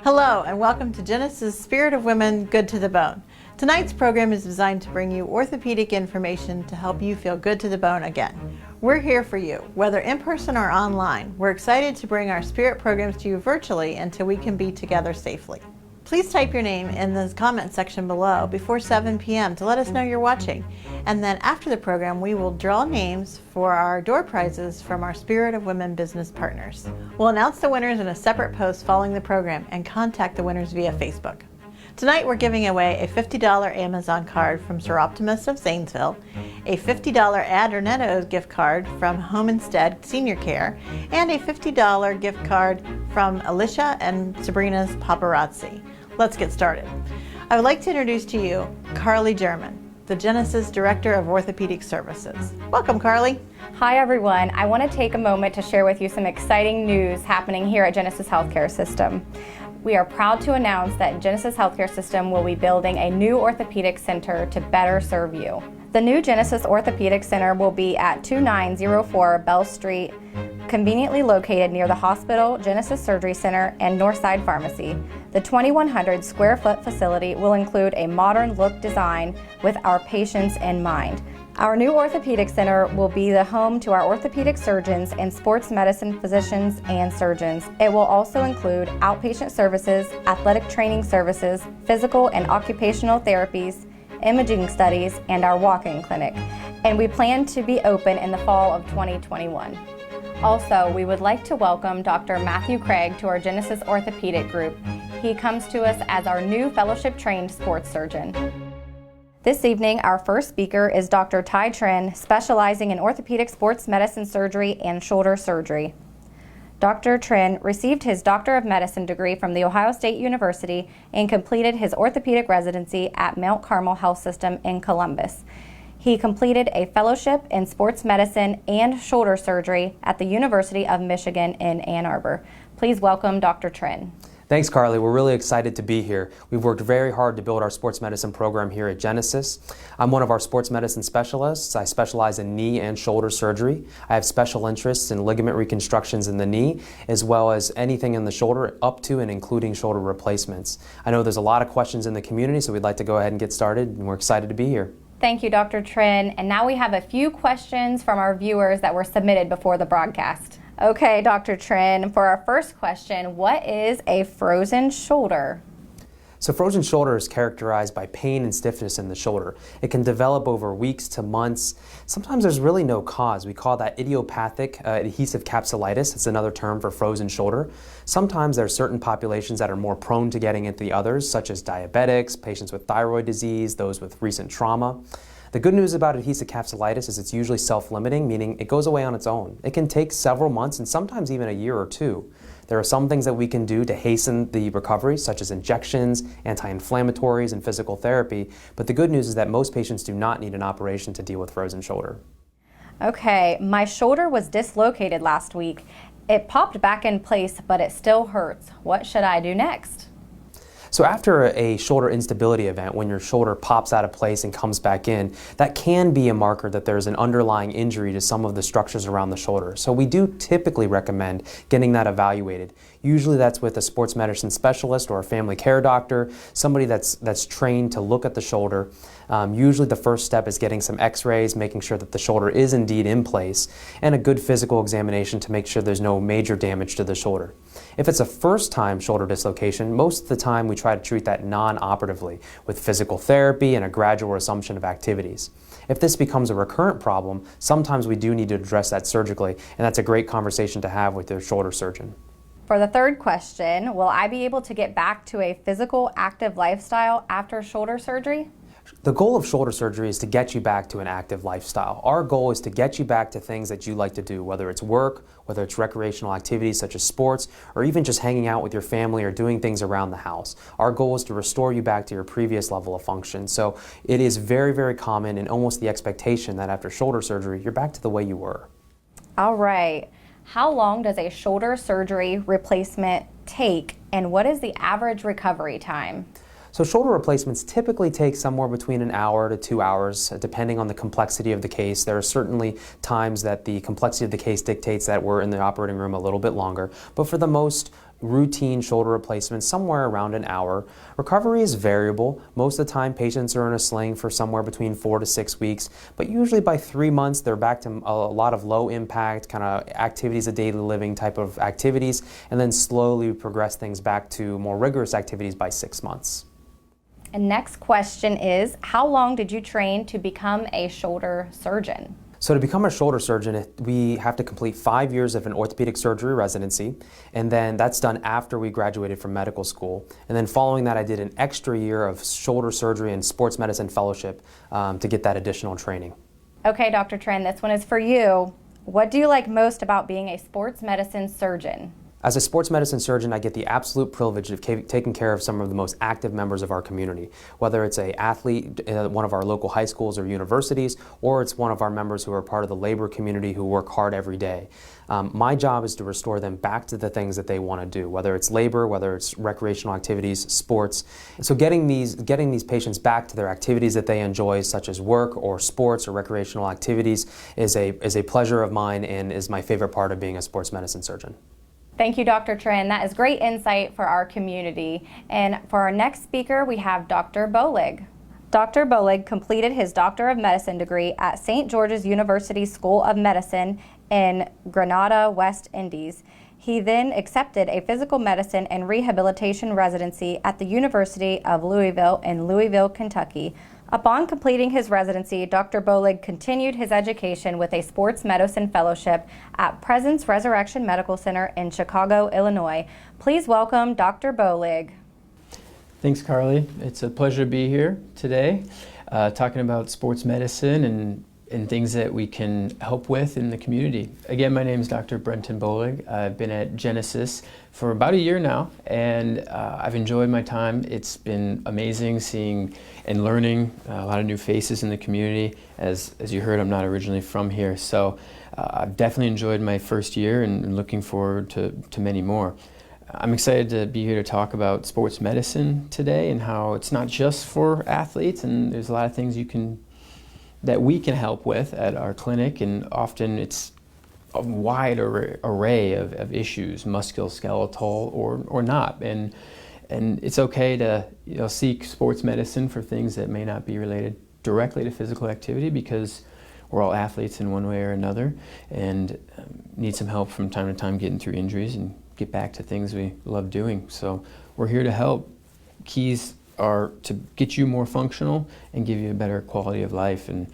Hello and welcome to Genesis Spirit of Women, Good to the Bone. Tonight's program is designed to bring you orthopedic information to help you feel good to the bone again. We're here for you, whether in person or online. We're excited to bring our Spirit programs to you virtually until we can be together safely. Please type your name in the comment section below before 7 p.m. to let us know you're watching. And then after the program, we will draw names for our door prizes from our Spirit of Women business partners. We'll announce the winners in a separate post following the program and contact the winners via Facebook. Tonight we're giving away a $50 Amazon card from Sir Optimus of Zanesville, a $50 Adornetto gift card from Home Instead Senior Care, and a $50 gift card from Alicia and Sabrina's Paparazzi. Let's get started. I would like to introduce to you Carly German, the Genesis Director of Orthopedic Services. Welcome, Carly. Hi, everyone. I want to take a moment to share with you some exciting news happening here at Genesis HealthCare System. We are proud to announce that Genesis HealthCare System will be building a new orthopedic center to better serve you. The new Genesis Orthopedic Center will be at 2904 Bell Street, conveniently located near the hospital, Genesis Surgery Center, and Northside Pharmacy. The 2,100 square foot facility will include a modern look design with our patients in mind. Our new orthopedic center will be the home to our orthopedic surgeons and sports medicine physicians and surgeons. It will also include outpatient services, athletic training services, physical and occupational therapies, imaging studies, and our walk-in clinic. And we plan to be open in the fall of 2021. Also, we would like to welcome Dr. Matthew Craig to our Genesis Orthopedic Group. He comes to us as our new fellowship-trained sports surgeon. This evening, our first speaker is Dr. Tytrin, specializing in orthopedic sports medicine surgery and shoulder surgery. Dr. Trin received his Doctor of Medicine degree from The Ohio State University and completed his orthopedic residency at Mount Carmel Health System in Columbus. He completed a fellowship in sports medicine and shoulder surgery at the University of Michigan in Ann Arbor. Please welcome Dr. Trin. Thanks, Carly. We're really excited to be here. We've worked very hard to build our sports medicine program here at Genesis. I'm one of our sports medicine specialists. I specialize in knee and shoulder surgery. I have special interests in ligament reconstructions in the knee, as well as anything in the shoulder up to and including shoulder replacements. I know there's a lot of questions in the community, so we'd like to go ahead and get started, and we're excited to be here. Thank you, Dr. Trin. And now we have a few questions from our viewers that were submitted before the broadcast. Okay, Dr. Trin, for our first question, what is a frozen shoulder? So frozen shoulder is characterized by pain and stiffness in the shoulder. It can develop over weeks to months. Sometimes there's really no cause. We call that idiopathic adhesive capsulitis. It's another term for frozen shoulder. Sometimes there are certain populations that are more prone to getting it than the others, such as diabetics, patients with thyroid disease, those with recent trauma. The good news about adhesive capsulitis is it's usually self-limiting, meaning it goes away on its own. It can take several months and sometimes even a year or two. There are some things that we can do to hasten the recovery, such as injections, anti-inflammatories, and physical therapy, but the good news is that most patients do not need an operation to deal with frozen shoulder. Okay, my shoulder was dislocated last week. It popped back in place, but it still hurts. What should I do next? So after a shoulder instability event, when your shoulder pops out of place and comes back in, that can be a marker that there's an underlying injury to some of the structures around the shoulder. So we do typically recommend getting that evaluated. Usually that's with a sports medicine specialist or a family care doctor, somebody that's trained to look at the shoulder. Usually the first step is getting some x-rays, making sure that the shoulder is indeed in place, and a good physical examination to make sure there's no major damage to the shoulder. If it's a first-time shoulder dislocation, most of the time we try to treat that non-operatively with physical therapy and a gradual resumption of activities. If this becomes a recurrent problem, sometimes we do need to address that surgically, and that's a great conversation to have with your shoulder surgeon. For the third question, will I be able to get back to a physical, active lifestyle after shoulder surgery? The goal of shoulder surgery is to get you back to an active lifestyle. Our goal is to get you back to things that you like to do, whether it's work, whether it's recreational activities such as sports, or even just hanging out with your family or doing things around the house. Our goal is to restore you back to your previous level of function. So it is very, very common and almost the expectation that after shoulder surgery, you're back to the way you were. All right. How long does a shoulder surgery replacement take, and what is the average recovery time? So shoulder replacements typically take somewhere between an hour to 2 hours, depending on the complexity of the case. There are certainly times that the complexity of the case dictates that we're in the operating room a little bit longer, but for the most routine shoulder replacements somewhere around an hour. Recovery is variable. Most of the time patients are in a sling for somewhere between 4 to 6 weeks, but usually by 3 months they're back to a lot of low impact kind of activities of daily living type of activities, and then slowly progress things back to more rigorous activities by 6 months. And next question is, how long did you train to become a shoulder surgeon? So to become a shoulder surgeon, we have to complete 5 years of an orthopedic surgery residency, and then that's done after we graduated from medical school. And then following that, I did an extra year of shoulder surgery and sports medicine fellowship to get that additional training. Okay, Dr. Trin, this one is for you. What do you like most about being a sports medicine surgeon? As a sports medicine surgeon, I get the absolute privilege of taking care of some of the most active members of our community, whether it's an athlete at one of our local high schools or universities, or it's one of our members who are part of the labor community who work hard every day. My job is to restore them back to the things that they want to do, whether it's labor, whether it's recreational activities, sports. So getting these patients back to their activities that they enjoy, such as work or sports or recreational activities, is a pleasure of mine and is my favorite part of being a sports medicine surgeon. Thank you, Dr. Trin. That is great insight for our community. And for our next speaker, we have Dr. Bolig. Dr. Bolig completed his Doctor of Medicine degree at St. George's University School of Medicine in Grenada, West Indies. He then accepted a physical medicine and rehabilitation residency at the University of Louisville in Louisville, Kentucky. Upon completing his residency, Dr. Bolig continued his education with a sports medicine fellowship at Presence Resurrection Medical Center in Chicago, Illinois. Please welcome Dr. Bolig. Thanks, Carly. It's a pleasure to be here today, talking about sports medicine and things that we can help with in the community. Again, my name is Dr. Brenton Bolig. I've been at Genesis for about a year now, and I've enjoyed my time. It's been amazing seeing and learning a lot of new faces in the community. As you heard, I'm not originally from here, so I've definitely enjoyed my first year and looking forward to many more. I'm excited to be here to talk about sports medicine today and how it's not just for athletes, and there's a lot of things that we can help with at our clinic, and often it's a wide array of issues, musculoskeletal or not, and it's okay to seek sports medicine for things that may not be related directly to physical activity, because we're all athletes in one way or another and need some help from time to time getting through injuries and get back to things we love doing. So we're here to help. Keys are to get you more functional and give you a better quality of life, and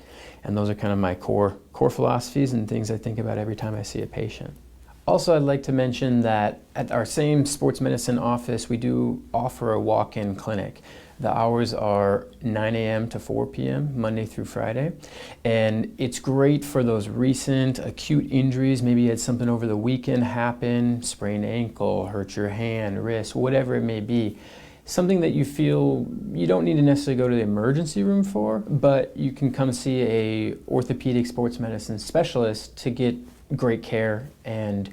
those are kind of my core philosophies and things I think about every time I see a patient. Also, I'd like to mention that at our same sports medicine office, we do offer a walk-in clinic. The hours are 9 a.m. to 4 p.m. Monday through Friday, and it's great for those recent acute injuries. Maybe you had something over the weekend happen, sprained ankle, hurt your hand, wrist, whatever it may be. Something that you feel you don't need to necessarily go to the emergency room for, but you can come see a orthopedic sports medicine specialist to get great care and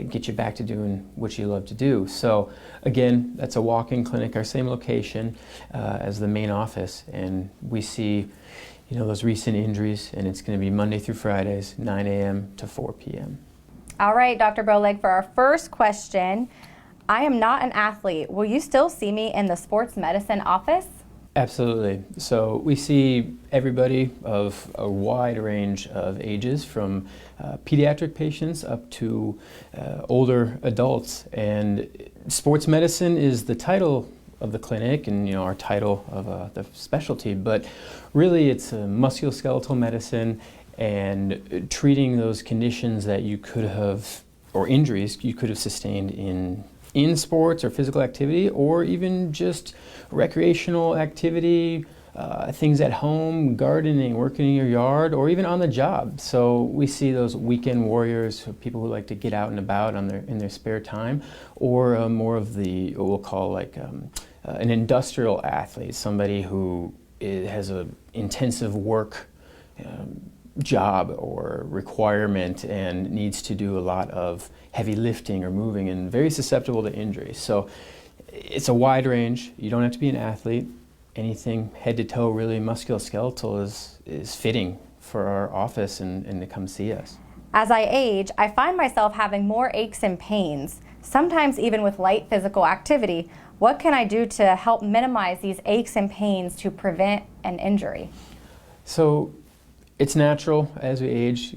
get you back to doing what you love to do. So again, that's a walk-in clinic, our same location as the main office, and we see those recent injuries, and it's going to be Monday through Fridays, 9 a.m. to 4 p.m. All right, Dr. Bolig, for our first question, I am not an athlete. Will you still see me in the sports medicine office? Absolutely. So we see everybody of a wide range of ages, from pediatric patients up to older adults. And sports medicine is the title of the clinic and our title of the specialty, but really it's musculoskeletal medicine and treating those conditions that you could have, or injuries you could have sustained in sports or physical activity, or even just recreational activity, things at home, gardening, working in your yard, or even on the job. So we see those weekend warriors, people who like to get out and about in their spare time, or more of what we'll call an industrial athlete, somebody who has an intensive work job or requirement and needs to do a lot of heavy lifting or moving and very susceptible to injury. So it's a wide range. You don't have to be an athlete. Anything head to toe, really musculoskeletal is fitting for our office and to come see us. As I age, I find myself having more aches and pains. sometimes even with light physical activity. What can I do to help minimize these aches and pains to prevent an injury? So it's natural as we age.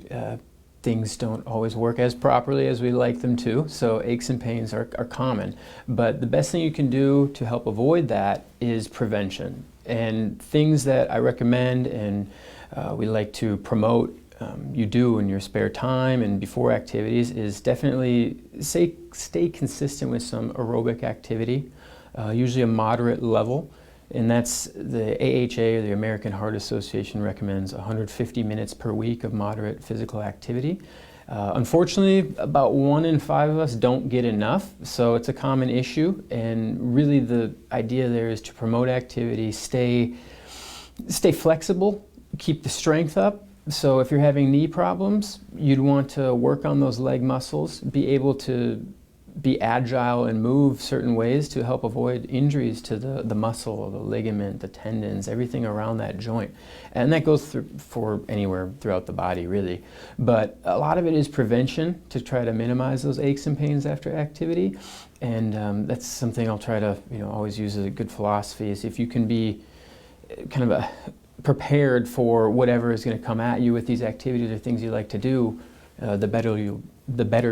Things don't always work as properly as we like them to, so aches and pains are common. But the best thing you can do to help avoid that is prevention. And things that I recommend and we like to promote you do in your spare time and before activities is definitely stay consistent with some aerobic activity, usually a moderate level. And that's the AHA, or the American Heart Association, recommends 150 minutes per week of moderate physical activity. Unfortunately, about 1 in 5 of us don't get enough, so it's a common issue. And really the idea there is to promote activity, stay flexible, keep the strength up. So if you're having knee problems, you'd want to work on those leg muscles, be able to be agile and move certain ways to help avoid injuries to the muscle, the ligament, the tendons, everything around that joint. And that goes for anywhere throughout the body, really. But a lot of it is prevention to try to minimize those aches and pains after activity. And that's something I'll try to always use as a good philosophy, is if you can be kind of prepared for whatever is going to come at you with these activities or things you like to do, the better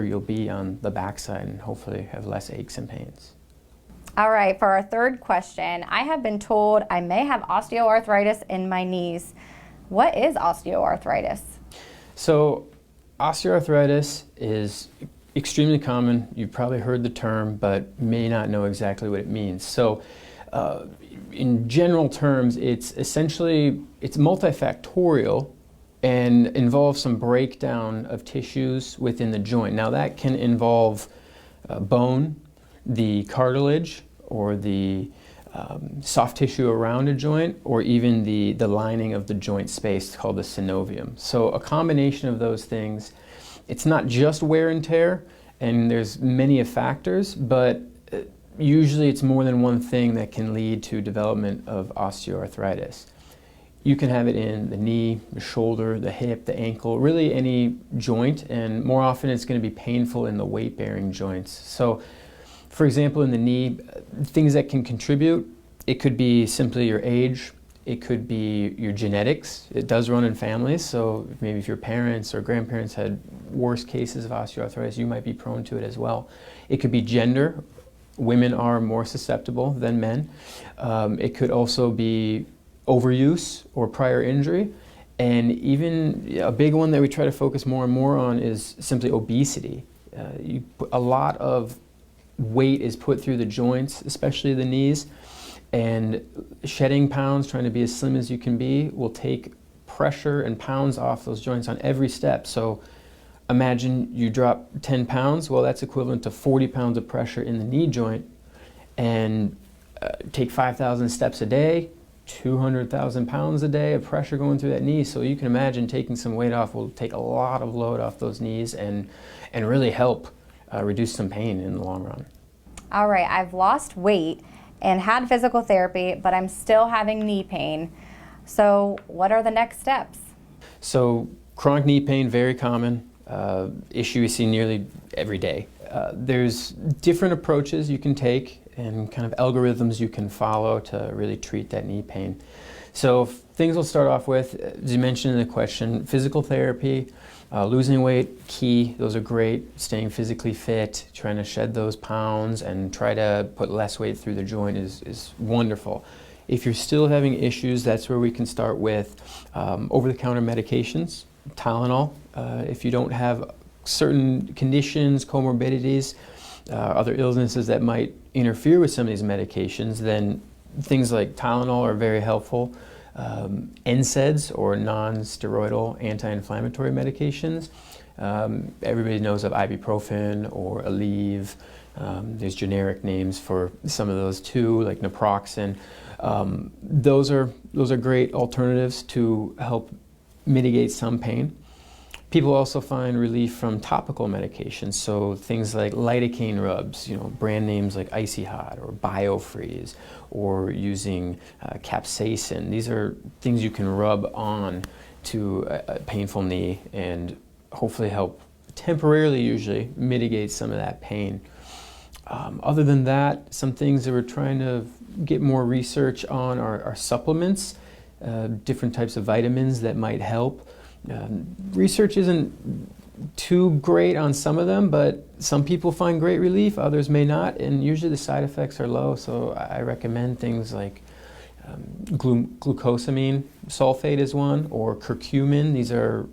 you'll be on the backside and hopefully have less aches and pains. All right, for our third question, I have been told I may have osteoarthritis in my knees. What is osteoarthritis? So osteoarthritis is extremely common. You've probably heard the term, but may not know exactly what it means. So in general terms, it's multifactorial and involves some breakdown of tissues within the joint. Now that can involve bone, the cartilage, or the soft tissue around a joint, or even the lining of the joint space called the synovium. So a combination of those things. It's not just wear and tear, and there's many factors, but usually it's more than one thing that can lead to development of osteoarthritis. You can have it in the knee, the shoulder, the hip, the ankle, really any joint, and more often it's going to be painful in the weight-bearing joints. So, for example, in the knee, things that can contribute, it could be simply your age, it could be your genetics. It does run in families, so maybe if your parents or grandparents had worse cases of osteoarthritis, you might be prone to it as well. It could be gender. Women are more susceptible than men. It could also be overuse or prior injury, and even a big one that we try to focus more and more on is simply obesity. A lot of weight is put through the joints, especially the knees, and shedding pounds, trying to be as slim as you can be, will take pressure and pounds off those joints on every step. So imagine you drop 10 pounds, well that's equivalent to 40 pounds of pressure in the knee joint, and take 5,000 steps a day, 200,000 pounds a day of pressure going through that knee. So you can imagine taking some weight off will take a lot of load off those knees and really help reduce some pain in the long run. All right, I've lost weight and had physical therapy, but I'm still having knee pain. So what are the next steps? So chronic knee pain, very common issue we see nearly every day. There's different approaches you can take and kind of algorithms you can follow to really treat that knee pain. So things we'll start off with, as you mentioned in the question, physical therapy, losing weight, key, those are great. Staying physically fit, trying to shed those pounds and try to put less weight through the joint is wonderful. If you're still having issues, that's where we can start with over-the-counter medications, Tylenol. If you don't have certain conditions, comorbidities, other illnesses that might interfere with some of these medications, then things like Tylenol are very helpful. NSAIDs, or non-steroidal anti-inflammatory medications. Everybody knows of ibuprofen or Aleve. There's generic names for some of those too, like naproxen. Those are great alternatives to help mitigate some pain. People also find relief from topical medications, so things like lidocaine rubs, brand names like Icy Hot or Biofreeze, or using capsaicin. These are things you can rub on to a painful knee and hopefully help temporarily, usually, mitigate some of that pain. Other than that, some things that we're trying to get more research on are supplements, different types of vitamins that might help. Research isn't too great on some of them, but some people find great relief, others may not, and usually the side effects are low. So I recommend things like glucosamine sulfate is one, or curcumin. These are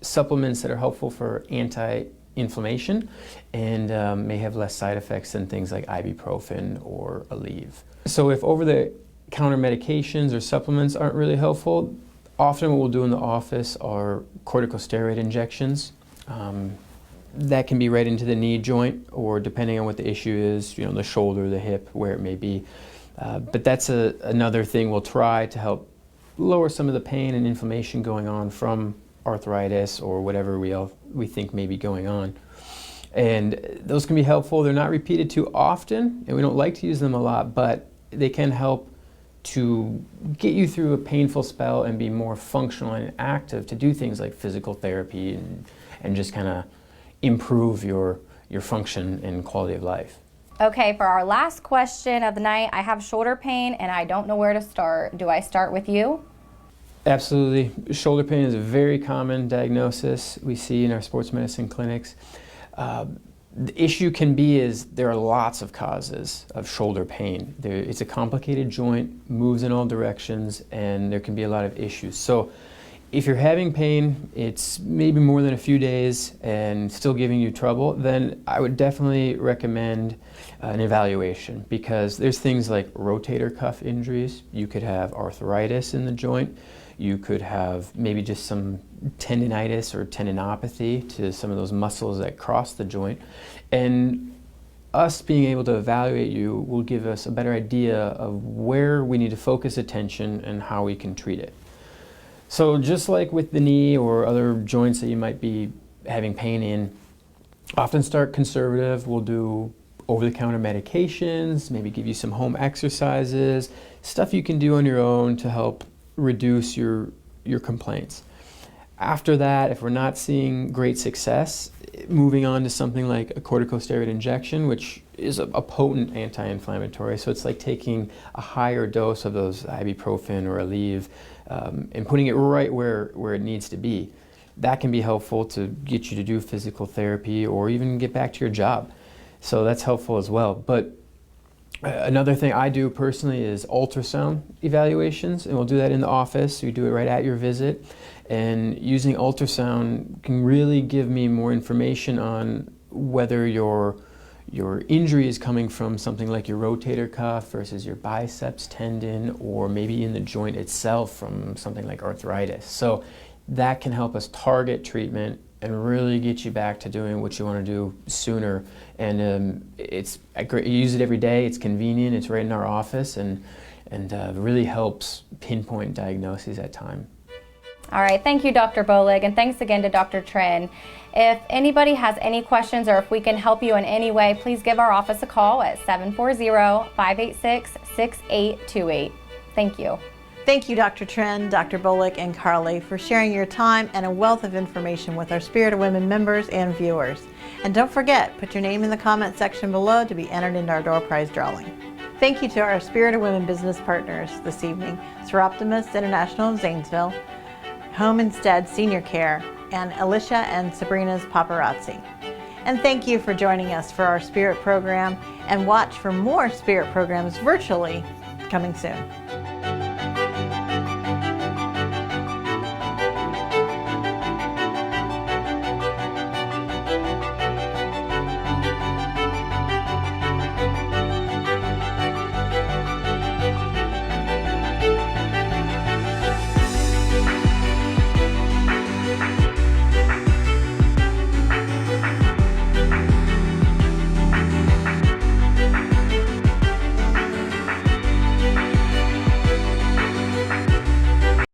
supplements that are helpful for anti-inflammation and may have less side effects than things like ibuprofen or Aleve. So if over-the-counter medications or supplements aren't really helpful, often what we'll do in the office are corticosteroid injections. That can be right into the knee joint, or depending on what the issue is, the shoulder, the hip, where it may be. But that's another thing we'll try to help lower some of the pain and inflammation going on from arthritis or whatever we think may be going on. And those can be helpful. They're not repeated too often, and we don't like to use them a lot, but they can help to get you through a painful spell and be more functional and active to do things like physical therapy and just kind of improve your function and quality of life. Okay, for our last question of the night, I have shoulder pain and I don't know where to start. Do I start with you? Absolutely. Shoulder pain is a very common diagnosis we see in our sports medicine clinics. The issue can be is there are lots of causes of shoulder pain. It's a complicated joint, moves in all directions, and there can be a lot of issues. So if you're having pain, it's maybe more than a few days and still giving you trouble, then I would definitely recommend an evaluation, because there's things like rotator cuff injuries. You could have arthritis in the joint. You could have maybe just some tendinitis or tendinopathy to some of those muscles that cross the joint. And us being able to evaluate you will give us a better idea of where we need to focus attention and how we can treat it. So just like with the knee or other joints that you might be having pain in, often start conservative. We'll do over-the-counter medications, maybe give you some home exercises, stuff you can do on your own to help reduce your complaints. After that, if we're not seeing great success, moving on to something like a corticosteroid injection, which is a potent anti-inflammatory. So it's like taking a higher dose of those ibuprofen or Aleve and putting it right where it needs to be. That can be helpful to get you to do physical therapy or even get back to your job. So that's helpful as well. But another thing I do personally is ultrasound evaluations, and we'll do that in the office. We do it right at your visit. And using ultrasound can really give me more information on whether your injury is coming from something like your rotator cuff versus your biceps tendon, or maybe in the joint itself from something like arthritis. So that can help us target treatment and really get you back to doing what you want to do sooner. And you use it every day. It's convenient. It's right in our office, and really helps pinpoint diagnoses at time. All right, thank you, Dr. Bolig, and thanks again to Dr. Trin. If anybody has any questions or if we can help you in any way, please give our office a call at 740-586-6828. Thank you. Thank you, Dr. Trin, Dr. Bolig, and Carly, for sharing your time and a wealth of information with our Spirit of Women members and viewers. And don't forget, put your name in the comment section below to be entered into our door prize drawing. Thank you to our Spirit of Women business partners this evening, Seroptimus International of Zanesville, Home Instead Senior Care, and Alicia and Sabrina's Paparazzi. And thank you for joining us for our Spirit program, and watch for more Spirit programs virtually coming soon.